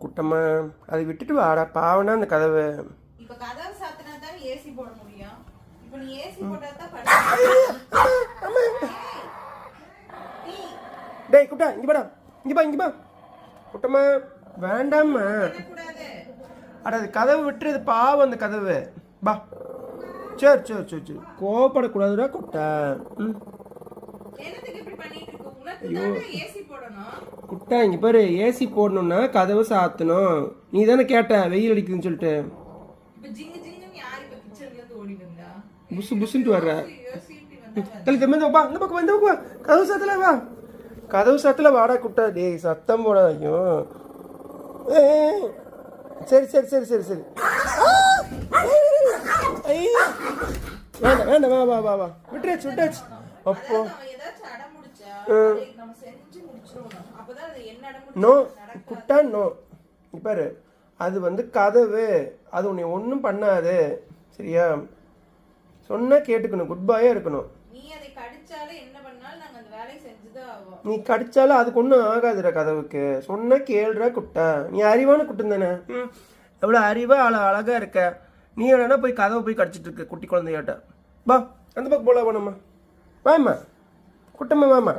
குட்டம்மா அதை விட்டுட்டு வாடா பாவனா அந்த கதவை. இப்ப கதவு சாத்தினா தான் ஏசி போட முடியும். இப்ப நீ ஏசி போட்டா தான் டேய் குட்டா இங்க வாடா, இங்க வா குட்டம்மா வேண்டாம்மா. அட அது கதவு விட்டுறது பாவம் அந்த கதவு. பா சரி கோவப்படக்கூடாதுடா குட்டா. ஐயோ குட்டா இங்க பாரு, ஏசி போடணும்னா கதவு சாத்தணும். நீ தானே கேட்ட வெயில் அடிக்குதுன்னு சொல்லிட்டு புசு புசுன்ட்டு வர்ற. இந்த பக்கம் வா, கதவு சாத்தல வா, கதவு சாத்தல வாடா குட்டா. டேய் சத்தம் போட. ஐயோ சரி வேண்டாம் வா விட்டாச்சு. அப்போ நோ குட்டா நோ. பாரு அது வந்து கதவு, அது உன்னை ஒன்றும் பண்ணாது சரியா? சொன்னா கேட்டுக்கணும், குட் பாயா இருக்கணும். நீ கடிச்சாலும் அதுக்கு ஒன்றும் ஆகாதுடா கதவுக்கு. சொன்னா கேளுடா குட்டா. நீ அறிவான குட்டம் தானே, எவ்வளோ அறிவா அழகா இருக்க. நீ வேணா போய் கதவை போய் கடிச்சிட்டு இருக்க குட்டி குழந்தையாட்ட. பா அந்த பக்கம் போல வேணாம்மா, வாம்மா குட்டம்மா வாம்மா.